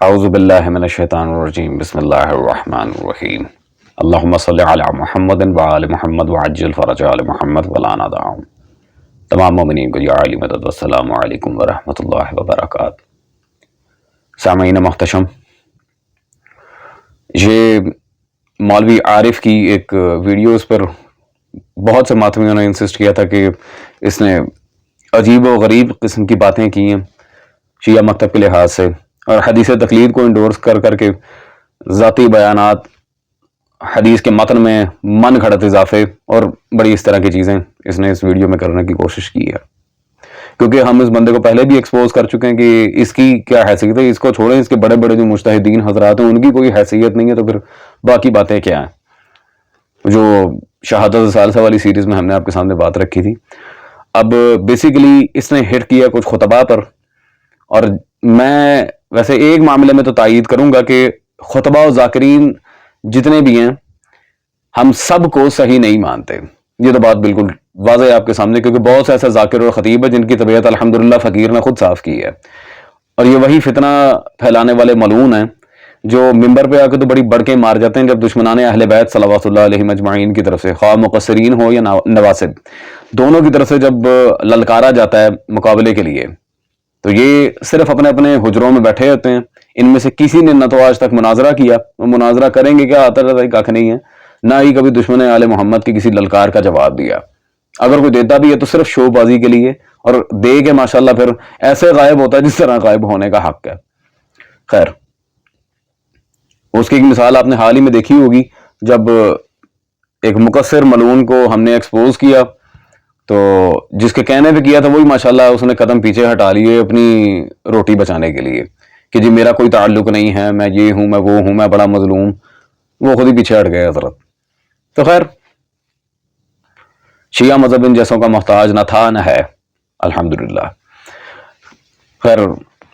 اعوذ باللہ من الشیطان الرجیم بسم اللہ الرحمن الرحیم اللہم صلی علی محمد وآل محمد وعجل فرج آل محمد ولا ندعهم۔ تمام مومنین کو یا علی مدد والسلام علیکم ورحمۃ اللہ وبرکاتہ۔ سامعین محتشم، یہ مولوی عارف کی ایک ویڈیو، اس پر بہت سے ماتمیوں نے انسسٹ کیا تھا کہ اس نے عجیب و غریب قسم کی باتیں کی ہیں شیعہ مکتب کے لحاظ سے، اور حدیث تقلید کو انڈورس کر کے ذاتی بیانات، حدیث کے متن میں من گھڑت اضافے اور بڑی اس طرح کی چیزیں اس نے اس ویڈیو میں کرنے کی کوشش کی ہے۔ کیونکہ ہم اس بندے کو پہلے بھی ایکسپوز کر چکے ہیں کہ اس کی کیا حیثیت ہے، اس کو چھوڑیں، اس کے بڑے بڑے جو مجتہدین حضرات ہیں ان کی کوئی حیثیت نہیں ہے، تو پھر باقی باتیں کیا ہیں جو شہادت ثالثہ والی سیریز میں ہم نے آپ کے سامنے بات رکھی تھی۔ اب بیسیکلی اس نے ہٹ کیا کچھ خطبہ پر، اور میں ویسے ایک معاملے میں تو تائید کروں گا کہ خطبہ و ذاکرین جتنے بھی ہیں ہم سب کو صحیح نہیں مانتے، یہ تو بات بالکل واضح ہے آپ کے سامنے، کیونکہ بہت سے ایسے ذاکر اور خطیب ہیں جن کی طبیعت الحمدللہ فقیر نے خود صاف کی ہے، اور یہ وہی فتنہ پھیلانے والے ملعون ہیں جو ممبر پہ آ کے تو بڑی بڑکیں مار جاتے ہیں جب دشمنان اہل بیت صلوات اللہ علیہم اجمعین کی طرف سے، خواہ مقصرین ہو یا نواسب، دونوں کی طرف سے جب للکارا جاتا ہے مقابلے کے لیے، تو یہ صرف اپنے اپنے حجروں میں بیٹھے ہوتے ہیں۔ ان میں سے کسی نے نہ تو آج تک مناظرہ کیا، وہ مناظرہ کریں گے کیا، آتا رہتا کھ نہیں ہے، نہ ہی کبھی دشمن آل محمد کی کسی للکار کا جواب دیا۔ اگر کوئی دیتا بھی ہے تو صرف شو بازی کے لیے، اور دے کے ماشاءاللہ پھر ایسے غائب ہوتا ہے جس طرح غائب ہونے کا حق ہے۔ خیر، اس کی ایک مثال آپ نے حال ہی میں دیکھی ہوگی، جب ایک مقصر ملعون کو ہم نے ایکسپوز کیا تو جس کے کہنے پہ کیا تھا وہی ماشاءاللہ اس نے قدم پیچھے ہٹا لیے اپنی روٹی بچانے کے لیے کہ جی میرا کوئی تعلق نہیں ہے، میں یہ ہوں، میں وہ ہوں، میں بڑا مظلوم، وہ خود ہی پیچھے ہٹ گئے حضرت۔ تو خیر، شیعہ مذہب ان جیسوں کا محتاج نہ تھا نہ ہے، الحمدللہ۔ خیر،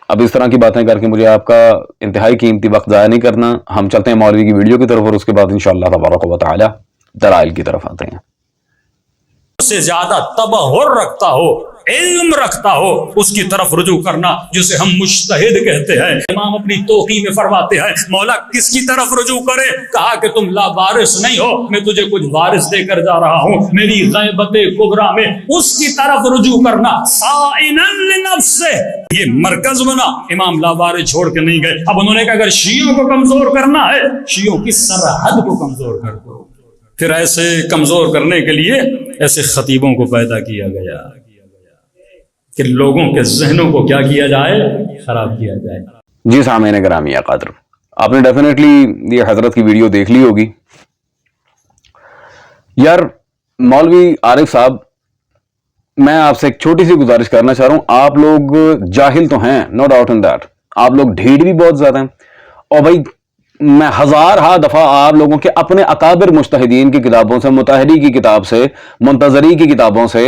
اب اس طرح کی باتیں کر کے مجھے آپ کا انتہائی قیمتی وقت ضائع نہیں کرنا، ہم چلتے ہیں مولوی کی ویڈیو کی طرف، اور اس کے بعد انشاءاللہ تبارک و تعالی دلائل کی طرف آتے ہیں۔ سے زیادہ تبحر رکھتا ہو، علم رکھتا ہو، اس کی طرف رجوع کرنا جسے ہم مجتہد کہتے ہیں۔ امام اپنی توقی میں فرماتے ہیں مولا کس کی طرف رجوع کرے؟ کہا کہ تم لا وارث نہیں ہو، میں تجھے کچھ وارث دے کر جا رہا ہوں میری غیبت کبریٰ میں، اس کی طرف رجوع کرنا صائنا لنفسہ، یہ مرکز بنا۔ امام لا وارث چھوڑ کے نہیں گئے۔ اب انہوں نے کہا اگر شیعوں کو کمزور کرنا ہے، شیعوں کی سرحد کو کمزور کر دو۔ پھر ایسے کمزور کرنے کے لیے ایسے خطیبوں کو پیدا کیا گیا کہ لوگوں کے ذہنوں کو کیا کیا جائے، خراب کیا جائے۔ جی سامعین گرامی قادر، آپ نے ڈیفینیٹلی یہ حضرت کی ویڈیو دیکھ لی ہوگی۔ یار مولوی عارف صاحب، میں آپ سے ایک چھوٹی سی گزارش کرنا چاہ رہا ہوں، آپ لوگ جاہل تو ہیں، نو ڈاؤٹ ان دیٹ، آپ لوگ ڈھیٹ بھی بہت زیادہ ہیں، اور بھائی میں ہزارہا دفعہ آپ لوگوں کے اپنے اکابر مجتہدین کی کتابوں سے، مطہری کی کتاب سے، منتظری کی کتابوں سے،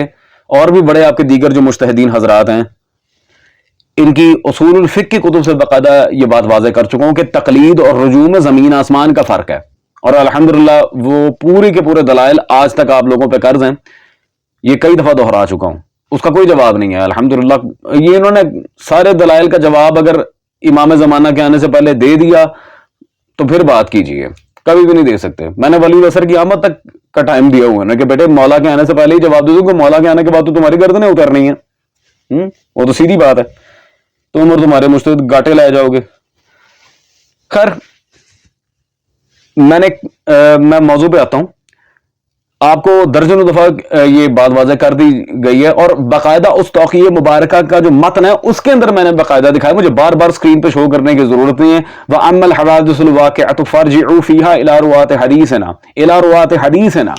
اور بھی بڑے آپ کے دیگر جو مجتہدین حضرات ہیں، ان کی اصول الفقہ کی کتب سے باقاعدہ یہ بات واضح کر چکا ہوں کہ تقلید اور رجوع میں زمین آسمان کا فرق ہے، اور الحمدللہ وہ پورے کے پورے دلائل آج تک آپ لوگوں پہ قرض ہیں، یہ کئی دفعہ دہرا چکا ہوں، اس کا کوئی جواب نہیں ہے الحمدللہ۔ یہ انہوں نے سارے دلائل کا جواب اگر امام زمانہ کے آنے سے پہلے دے دیا تو پھر بات کیجئے، کبھی بھی نہیں دے سکتے۔ میں نے ولی العصر کی آمد تک کا ٹائم دیا ہوا ہے کہ بیٹے مولا کے آنے سے پہلے ہی جواب دے دوں کہ مولا کے آنے کے بعد تو تمہاری گردنیں اترنی ہیں، وہ تو سیدھی بات ہے، تم اور تمہارے مجتہد گاٹے لائے جاؤ گے۔ خیر، میں موضوع پہ آتا ہوں۔ آپ کو درجنوں دفعہ یہ بات واضح کر دی گئی ہے، اور باقاعدہ اس توقیہ مبارکہ کا جو متن ہے اس کے اندر میں نے باقاعدہ دکھایا، مجھے بار بار سکرین پہ شو کرنے کی ضرورت نہیں ہے۔ وَأَمَّا الْحَوَادِثُ الْوَاقِعَةُ فَارْجِعُوا فِيهَا إِلَى رُوَاةِ حَدِيثِنَا،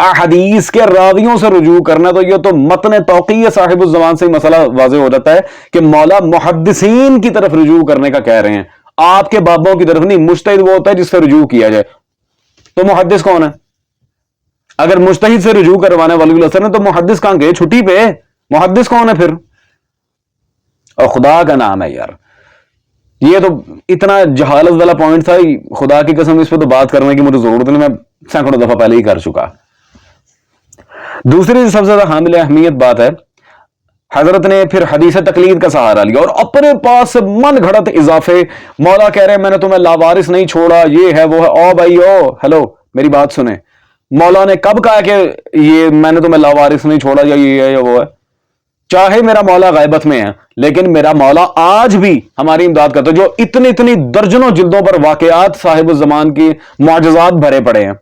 احادیث کے راویوں سے رجوع کرنا، تو یہ تو متن توقیہ صاحب الزمان سے ہی مسئلہ واضح ہو جاتا ہے کہ مولا محدثین کی طرف رجوع کرنے کا کہہ رہے ہیں، آپ کے بابوں کی طرف نہیں۔ مجتہد وہ ہوتا ہے جس سے رجوع کیا جائے، تو محدث کون ہے؟ اگر مجتہد سے رجوع کروانے ولی العصر نے تو محدث کہاں گئے؟ چھٹی پہ، محدث کون ہے پھر؟ اور خدا کا نام ہے یار، یہ تو اتنا جہالت والا پوائنٹ تھا، خدا کی قسم اس پہ تو بات کرنے کی مجھے ضرورت نہیں، میں سینکڑوں دفعہ پہلے ہی کر چکا۔ دوسری سب سے زیادہ حامل اہمیت بات ہے، حضرت نے پھر حدیث تقلید کا سہارا لیا اور اپنے پاس من گھڑت اضافے. مولا کہہ رہے ہیں میں نے تمہیں لاوارث نہیں چھوڑا، یہ ہے وہ ہے. او بھائی او ہیلو میری بات سنیں، مولا نے کب کہا کہ یہ میں نے تمہیں لاوارث نہیں چھوڑا یا یہ ہے یا وہ ہے؟ چاہے میرا مولا غیبت میں ہے لیکن میرا مولا آج بھی ہماری امداد کرتا ہے. جو اتنی درجنوں جلدوں پر واقعات صاحب الزمان کی معجزات بھرے پڑے ہیں،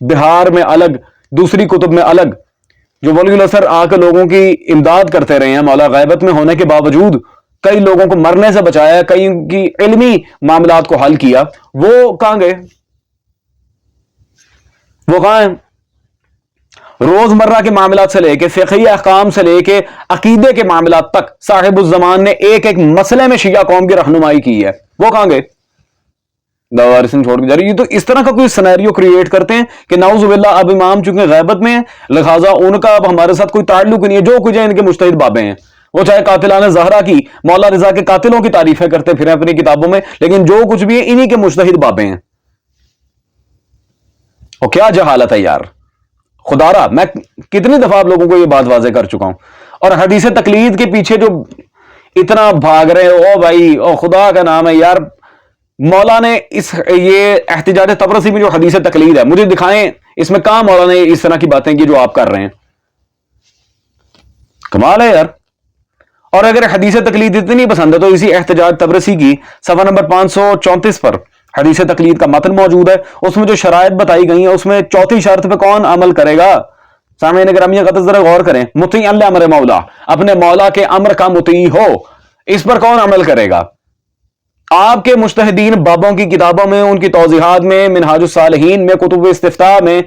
بہار میں الگ، دوسری کتب میں الگ، جو ولی الاثر آ کے لوگوں کی امداد کرتے رہے ہیں. مولا غیبت میں ہونے کے باوجود کئی لوگوں کو مرنے سے بچایا، کئی کی علمی معاملات کو حل کیا. وہ کہاں گئے؟ وہ کہاں ہیں؟ روزمرہ کے معاملات سے لے کے فقہی احکام سے لے کے عقیدے کے معاملات تک صاحب الزمان نے ایک ایک مسئلے میں شیعہ قوم کی رہنمائی کی ہے. وہ کہاں گئے؟ لاوارث چھوڑ کے جا رہی. یہ تو اس طرح کا کوئی سینیریو کریٹ کرتے ہیں کہ نعوذ باللہ اب امام چونکہ غیبت میں ہیں لہذا ان کا اب ہمارے ساتھ کوئی تعلق نہیں ہے. جو کچھ ہے ان کے مجتہد بابے ہیں، وہ چاہے قاتلان زہرا کی، مولا رضا کے قاتلوں کی تعریفیں کرتے پھریں اپنی کتابوں میں، لیکن جو کچھ بھی ہے انہی کے مجتہد بابے ہیں. اور کیا جہالت ہے یار، خدا را میں کتنی دفعہ آپ لوگوں کو یہ بات واضح کر چکا ہوں. اور حدیث تقلید کے پیچھے جو اتنا بھاگ رہے او بھائی او خدا کا نام ہے یار، مولا نے یہ احتجاج تبرسی میں جو حدیث تقلید ہے مجھے دکھائیں اس میں کہاں مولا نے اس طرح کی باتیں کی جو آپ کر رہے ہیں. کمال ہے یار. اور اگر حدیث تقلید اتنی پسند ہے تو اسی احتجاج تبرسی کی صفحہ نمبر 534 پر حدیث تقلید کا متن موجود ہے. اس میں جو شرائط بتائی گئی ہیں اس میں چوتھی شرط پہ کون عمل کرے گا؟ سامعین گرامی قدر ذرا غور کریں. مطیع امر مولا، اپنے مولا کے امر کا مطیع ہو، اس پر کون عمل کرے گا؟ آپ کے مجتہدین بابوں کی کتابوں میں، ان کی توضیحات میں، منہاج الصالحین میں، کتب استفتاء میں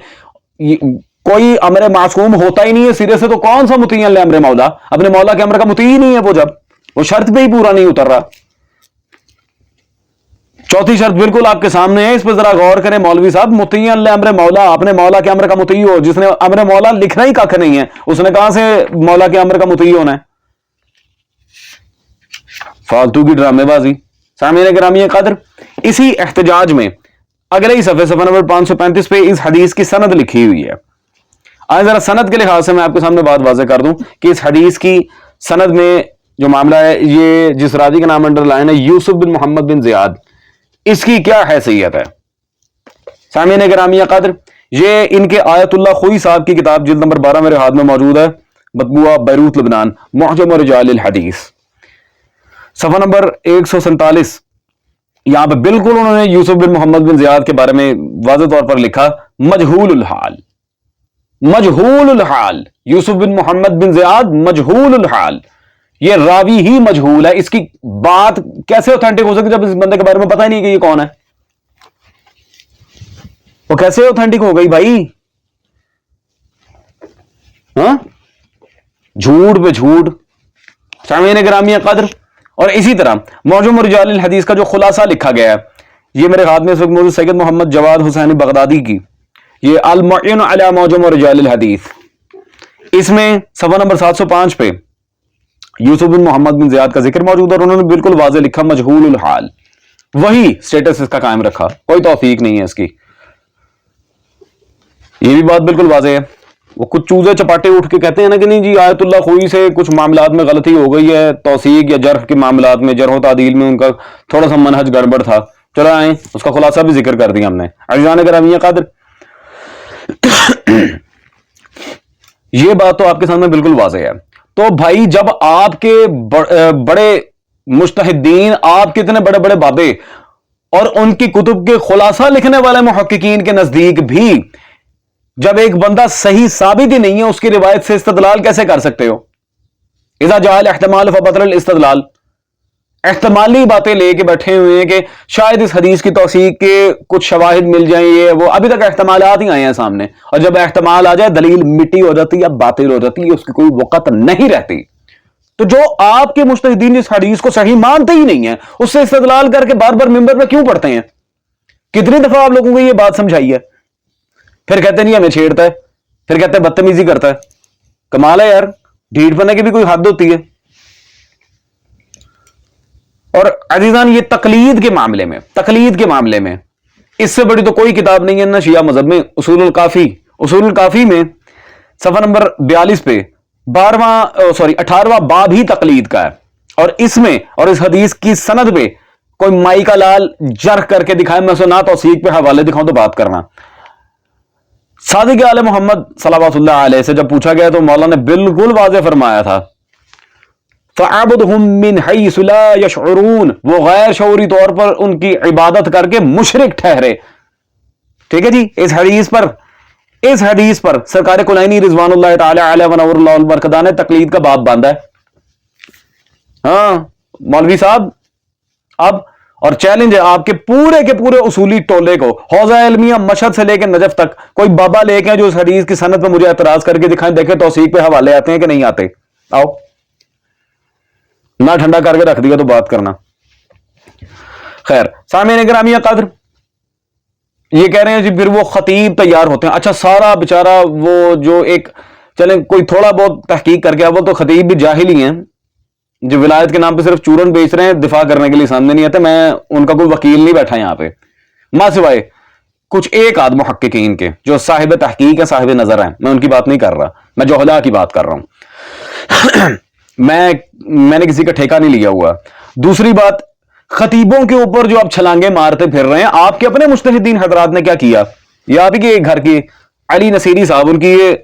کوئی امر معصوم ہوتا ہی نہیں ہے سرے سے. تو کون سا مطیع امر مولا؟ اپنے مولا کے امر کا مطیع نہیں ہے وہ، جب وہ شرط پہ ہی پورا نہیں اتر رہا. چوتھی شرط بالکل آپ کے سامنے ہے، اس پہ ذرا غور کریں مولوی صاحب. مطیع امر مولا، اپنے مولا کے امر کا مطیع ہو. جس نے امر مولا لکھنا ہی کھ نہیں ہے اس نے کہاں سے مولا کے امر کا مطیع ہونا ہے؟ فالتو کی ڈرامے بازی. سامعین گرامی قدر اسی احتجاج میں اگلے ہی صفحہ نمبر 535 پہ اس حدیث کی سند لکھی ہوئی ہے. آج ذرا سند کے لحاظ سے میں آپ کے سامنے بات واضح کر دوں کہ اس حدیث کی سند میں جو معاملہ ہے، یہ جس راوی کا نام انڈر لائن ہے یوسف بن محمد بن زیاد، اس کی کیا حیثیت ہے؟ سامعین گرامی قدر یہ ان کے آیت اللہ خوئی صاحب کی کتاب جلد نمبر 12 میرے ہاتھ میں موجود ہے، مطبوعہ بیروت لبنان، معجم رجال الحدیث، صفحہ نمبر 147. یہاں پہ بالکل انہوں نے یوسف بن محمد بن زیاد کے بارے میں واضح طور پر لکھا مجہول الحال. مجہول الحال، یوسف بن محمد بن زیاد مجہول الحال، یہ راوی ہی مجہول ہے. اس کی بات کیسے اوتھینٹک ہو سکتی جب اس بندے کے بارے میں پتہ ہی نہیں کہ یہ کون ہے؟ وہ کیسے اوتھینٹک ہو گئی بھائی؟ ہاں، جھوٹ پہ جھوٹ. سامعین گرامی قدر اور اسی طرح معجم رجال الحدیث کا جو خلاصہ لکھا گیا ہے، یہ میرے ہاتھ میں اس وقت موجود سید محمد جواد حسینی بغدادی کی، یہ المعین علی معجم رجال الحدیث. اس میں صفحہ نمبر 705 پہ یوسف بن محمد بن زیاد کا ذکر موجود ہے اور انہوں نے بالکل واضح لکھا مجہول الحال. وہی سٹیٹس اس کا قائم رکھا، کوئی توثیق نہیں ہے اس کی. یہ بھی بات بالکل واضح ہے. وہ کچھ چوزے چپاٹے اٹھ کے کہتے ہیں نا کہ نہیں جی آیت اللہ خوئی سے کچھ معاملات میں غلطی ہو گئی ہے، توثیق یا جرح کے معاملات میں، جرح و تعدیل میں ان کا تھوڑا سا منہج گڑبڑ تھا. چلو آئیں اس کا خلاصہ بھی ذکر کر دیا ہم نے. عزیزان گرامی قادر یہ بات تو آپ کے سامنے بالکل واضح ہے. تو بھائی جب آپ کے بڑے مجتہدین، آپ کے اتنے بڑے بڑے بابے اور ان کی کتب کے خلاصہ لکھنے والے محققین کے نزدیک بھی جب ایک بندہ صحیح ثابت ہی نہیں ہے اس کی روایت سے استدلال کیسے کر سکتے ہو؟ اذا جاء الاحتمال فبطل الاستدلال. احتمالی باتیں لے کے بیٹھے ہوئے ہیں کہ شاید اس حدیث کی توثیق کے کچھ شواہد مل جائیں، یہ وہ. ابھی تک احتمالات ہی آئے ہیں سامنے، اور جب احتمال آ جائے دلیل مٹی ہو جاتی ہے، باطل ہو جاتی ہے، اس کی کوئی وقت نہیں رہتی. تو جو آپ کے مجتہدین اس حدیث کو صحیح مانتے ہی نہیں ہیں اس سے استدلال کر کے بار بار منبر میں کیوں پڑھتے ہیں؟ کتنی دفعہ آپ لوگوں کو یہ بات سمجھائی ہے؟ پھر کہتے نہیں ہمیں چھیڑتا ہے، پھر کہتے ہیں بدتمیزی کرتا ہے. کمال ہے یار، ڈھیٹ پنے کی بھی کوئی حد ہوتی ہے. اور عزیزان یہ تقلید کے معاملے میں اس سے بڑی تو کوئی کتاب نہیں ہے نہ شیعہ مذہب میں. اصول الکافی میں صفحہ نمبر 42 پہ 18واں باب ہی تقلید کا ہے, اور اس میں اور اس حدیث کی سند پہ کوئی مائی کا لال جرح کر کے دکھائے, میں اسے نہ توثیق پہ حوالے دکھاؤں تو بات کرنا. صادق آل محمد صلوات اللہ علیہ سے جب پوچھا گیا تو مولا نے بالکل واضح فرمایا تھا, فَعَبُدْهُمْ مِنْ حَيْثُ لَا يَشْعُرُونَ, وہ غیر شعوری طور پر ان کی عبادت کر کے مشرک ٹھہرے. ٹھیک ہے جی. اس حدیث پر سرکار کلینی رضوان اللہ تعالی علیہ ونور اللہ البرکتہ نے تقلید کا باب باندھا ہے. ہاں مولوی صاحب, اب اور چیلنج ہے آپ کے پورے اصولی ٹولے کو, حوزہ علمیہ مشہد سے لے کے نجف تک, کوئی بابا لے کے جو اس حدیث کی سند پہ مجھے اعتراض کر کے دکھائیں, دیکھیں توثیق پہ حوالے آتے ہیں کہ نہیں آتے. آؤ, نہ ٹھنڈا کر کے رکھ دیا تو بات کرنا. خیر سامعین گرامی قدر, یہ کہہ رہے ہیں جی پھر وہ خطیب تیار ہوتے ہیں. اچھا سارا بیچارہ وہ جو ایک چلیں کوئی تھوڑا بہت تحقیق کر کے, وہ تو خطیب بھی جاہل ہی ہیں جو ولایت کے نام پہ صرف چورن بیچ رہے ہیں, دفاع کرنے کے لیے سامنے نہیں آتے. میں ان کا کوئی وکیل نہیں بیٹھا یہاں پہ, ماں سوائے کچھ ایک آدھ محققین کے جو صاحب تحقیق ہے, صاحب نظر ہیں. میں ان کی بات نہیں کر رہا, میں جوہلا کی بات کر رہا ہوں. میں نے کسی کا ٹھیکہ نہیں لیا ہوا. دوسری بات, خطیبوں کے اوپر جو آپ چھلانگے مارتے پھر رہے ہیں, آپ کے اپنے مجتہدین حضرات نے کیا کیا؟ یہ آپ ہی کے گھر کی علی نصیری صاحب, ان کی یہ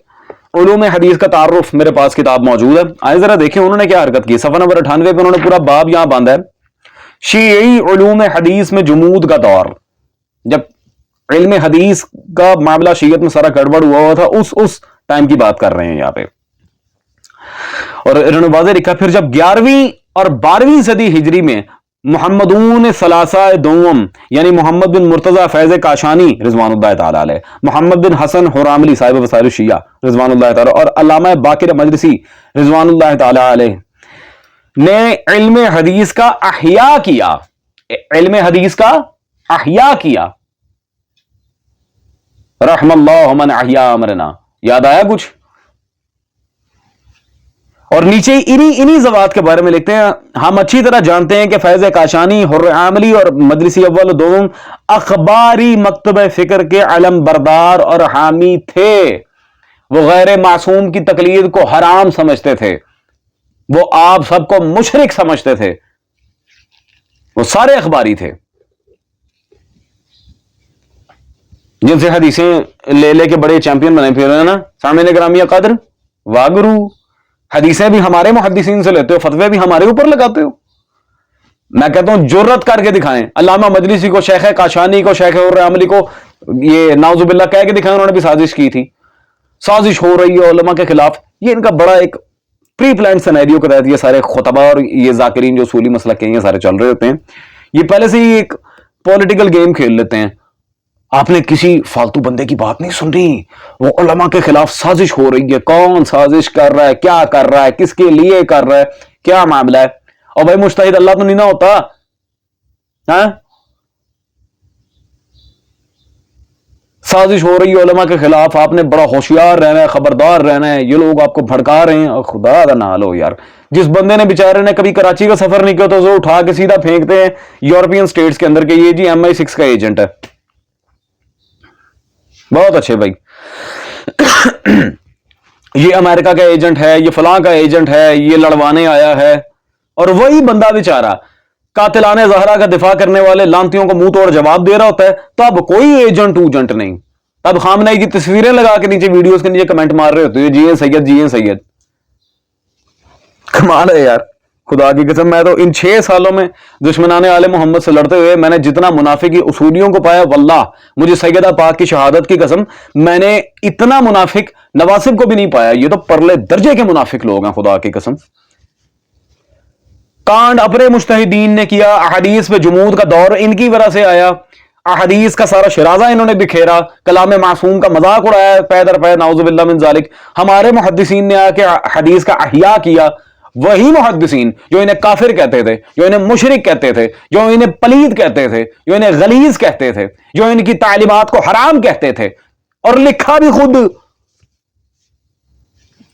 علوم حدیث کا تعارف میرے پاس کتاب موجود ہے, آئے ذرا دیکھیں انہوں نے کیا حرکت کی. صفحہ نمبر 98 پہ انہوں نے پورا باب یہاں باندھا ہے, شیعی علوم حدیث میں جمود کا دور. جب علم حدیث کا معاملہ شیعت میں سارا گڑبڑ ہوا تھا, اس ٹائم کی بات کر رہے ہیں یہاں پہ. اور انہوں نے واضح لکھا, پھر جب 11ویں اور 12ویں صدی ہجری میں محمدون ثلاثہ دوم یعنی محمد بن مرتضی فیض کاشانی رضوان اللہ تعالی علیہ, محمد بن حسن حراملی صاحب وسائل الشیعہ رضوان اللہ تعالی, اور علامہ باقر مجلسی رضوان اللہ تعالی علیہ نے علم حدیث کا احیاء کیا. علم حدیث کا احیاء کیا. رحم اللہ من احیاء امرنا, یاد آیا کچھ؟ اور نیچے انہی زوات کے بارے میں لکھتے ہیں, ہم اچھی طرح جانتے ہیں کہ فیض کاشانی, حراملی اور مجلسی اول و دوم اخباری مکتب فکر کے علم بردار اور حامی تھے. وہ غیر معصوم کی تقلید کو حرام سمجھتے تھے, وہ آپ سب کو مشرک سمجھتے تھے, وہ سارے اخباری تھے جن سے حدیثیں لے کے بڑے چیمپئن بنے پھر رہے ہیں نا. سامعین گرامی قدر, واگرو حدیثیں بھی ہمارے محدثین سے لیتے ہو, فتوے بھی ہمارے اوپر لگاتے ہو. میں کہتا ہوں جرت کر کے دکھائیں, علامہ مجلسی کو, شیخ کاشانی کو, شیخ حراملی کو یہ نعوذ باللہ کہہ کے دکھائیں انہوں نے بھی سازش کی تھی, سازش ہو رہی ہے علماء کے خلاف. یہ ان کا بڑا ایک پری پلانڈ سینیریو کے تحت یہ سارے خطبہ اور یہ ذاکرین جو اصولی مسلک کے یہ سارے چل رہے ہوتے ہیں. یہ پہلے سے ہی ایک پولیٹیکل گیم کھیل لیتے ہیں. آپ نے کسی فالتو بندے کی بات نہیں سن رہی, وہ علماء کے خلاف سازش ہو رہی ہے, کون سازش کر رہا ہے, کیا کر رہا ہے, کس کے لیے کر رہا ہے, کیا معاملہ ہے. اور بھائی مجتہد اللہ تو نہیں نہ ہوتا, ہاں سازش ہو رہی ہے علماء کے خلاف, آپ نے بڑا ہوشیار رہنا ہے, خبردار رہنا ہے, یہ لوگ آپ کو بھڑکا رہے ہیں. اور خدا کا نہ لو یار, جس بندے نے بیچارے نے کبھی کراچی کا سفر نہیں کیا تو اسے اٹھا کے سیدھا پھینکتے ہیں یورپین سٹیٹس کے اندر کہ یہ جی MI6 کا ایجنٹ ہے. بہت اچھے بھائی, یہ امریکہ کا ایجنٹ ہے, یہ فلاں کا ایجنٹ ہے, یہ لڑوانے آیا ہے. اور وہی بندہ بیچارہ قاتلان زہرا کا دفاع کرنے والے لانتیوں کو منہ توڑ جواب دے رہا ہوتا ہے, تب کوئی ایجنٹ اوجنٹ نہیں. تب خامنہ کی تصویریں لگا کے نیچے ویڈیوز کے نیچے کمنٹ مار رہے ہوتے ہیں, جی سید, جی سید. کمال ہے یار, خدا کی قسم. میں تو ان 6 سالوں میں دشمنان آل محمد سے لڑتے ہوئے میں نے جتنا منافقی اصولیوں کو پایا, واللہ مجھے سیدہ پاک کی شہادت کی قسم, میں نے اتنا منافق نواسب کو بھی نہیں پایا. یہ تو پرلے درجے کے منافق لوگ ہیں خدا کی قسم. کانڈ اپنے مجتہدین نے کیا, احادیث پہ جمود کا دور ان کی وجہ سے آیا, احادیث کا سارا شرازہ انہوں نے بکھیرا, کلام معصوم کا مذاق اڑایا پے در پے, نعوذ باللہ من ذالک. ہمارے محدثین نے آ کے حدیث کا احیاء کیا. وہی محدثین جو انہیں کافر کہتے تھے, جو انہیں مشرک کہتے تھے, جو انہیں پلید کہتے تھے, جو انہیں غلیظ کہتے تھے, جو ان کی تعلیمات کو حرام کہتے تھے, اور لکھا بھی خود,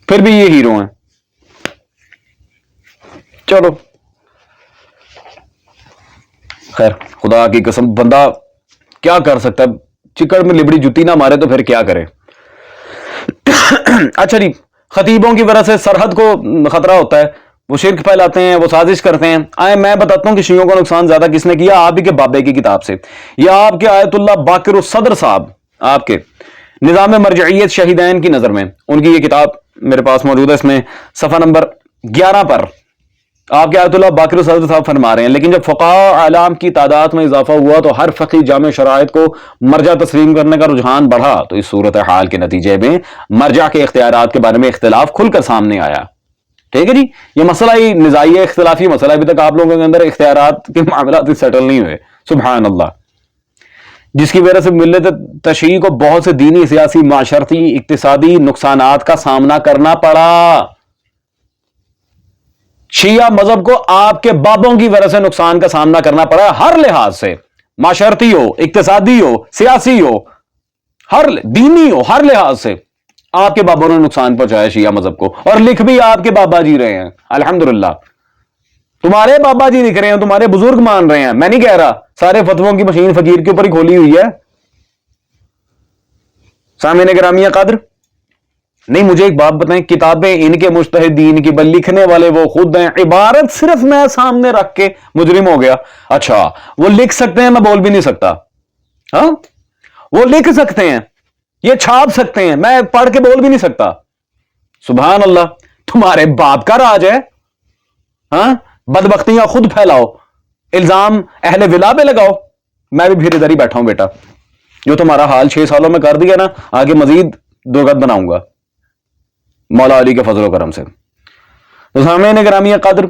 پھر بھی یہ ہیرو ہیں. چلو خیر, خدا کی قسم بندہ کیا کر سکتا ہے, چکڑ میں لبڑی جتی نہ مارے تو پھر کیا کرے. اچھا جی, خطیبوں کی وجہ سے سرحد کو خطرہ ہوتا ہے, وہ شرک پھیلاتے ہیں, وہ سازش کرتے ہیں. آئے میں بتاتا ہوں کہ شیعوں کو نقصان زیادہ کس نے کیا, آپ ہی کے بابے کی کتاب سے. یا آپ کے آیت اللہ باقر الصدر صاحب, آپ کے نظام مرجعیت شہیدین کی نظر میں, ان کی یہ کتاب میرے پاس موجود ہے, اس میں صفحہ نمبر 11 پر آپ کے آیت اللہ باقر الصدر صاحب فرما رہے ہیں, لیکن جب فقہاء اعلام کی تعداد میں اضافہ ہوا تو ہر فقی جامع شرائط کو مرجع تسلیم کرنے کا رجحان بڑھا, تو اس صورتحال کے نتیجے میں مرجع کے اختیارات کے بارے میں اختلاف کھل کر سامنے آیا. ٹھیک ہے جی, یہ مسئلہ ہی نزاعی اختلافی مسئلہ, ابھی تک آپ لوگوں کے اندر اختیارات کے معاملات سیٹل نہیں ہوئے. سبحان اللہ. جس کی وجہ سے ملت تشیع کو بہت سے دینی, سیاسی, معاشرتی, اقتصادی نقصانات کا سامنا کرنا پڑا. شیعہ مذہب کو آپ کے بابوں کی وجہ سے نقصان کا سامنا کرنا پڑا, ہر لحاظ سے, معاشرتی ہو, اقتصادی ہو, سیاسی ہو, ہر دینی ہو, ہر لحاظ سے آپ کے بابوں نے نقصان پہنچایا شیعہ مذہب کو, اور لکھ بھی آپ کے بابا جی رہے ہیں. الحمدللہ تمہارے بابا جی لکھ رہے ہیں, تمہارے بزرگ مان رہے ہیں. میں نہیں کہہ رہا, سارے فتووں کی مشین فقیر کے اوپر ہی کھولی ہوئی ہے. سامعین گرامی قدر, نہیں مجھے ایک بات بتائیں, کتابیں ان کے مجتہدین کی, بل لکھنے والے وہ خود ہیں. عبارت صرف میں سامنے رکھ کے مجرم ہو گیا. اچھا وہ لکھ سکتے ہیں, میں بول بھی نہیں سکتا. ہاں وہ لکھ سکتے ہیں, یہ چھاپ سکتے ہیں, میں پڑھ کے بول بھی نہیں سکتا. سبحان اللہ. تمہارے باپ کا راج ہے. ہاں بدبختیاں خود پھیلاؤ, الزام اہل ولا پہ لگاؤ. میں بھی پھر ادھر ہی بیٹھا ہوں بیٹا, جو تمہارا حال 6 سالوں میں کر دیا نا, آگے مزید 2 قد بناؤں گا مولا علی کے فضل و کرم سے. تو سامعین گرامی قدر,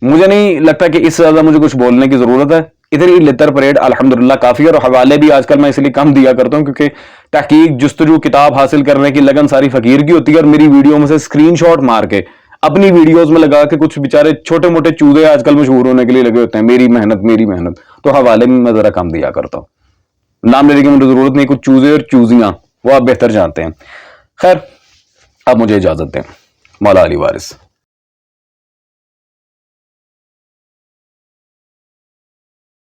مجھے نہیں لگتا کہ اس سے زیادہ مجھے کچھ بولنے کی ضرورت ہے. ادھر ہی لتر پریڈ الحمدللہ کافی ہے, اور حوالے بھی آج کل میں اس لیے کم دیا کرتا ہوں کیونکہ تحقیق, جستجو, کتاب حاصل کرنے کی لگن ساری فقیر کی ہوتی ہے, اور میری ویڈیو میں سے اسکرین شاٹ مار کے اپنی ویڈیوز میں لگا کے کچھ بیچارے چھوٹے موٹے چوزے آج کل مشہور ہونے کے لیے لگے ہوتے ہیں, میری محنت میری محنت. تو حوالے میں ذرا کم دیا کرتا ہوں, نام لینے کی مجھے ضرورت نہیں. کچھ چوزے اور چوزیاں وہ آپ بہتر جانتے ہیں. خیر اب مجھے اجازت دیں. مولا علی وارث.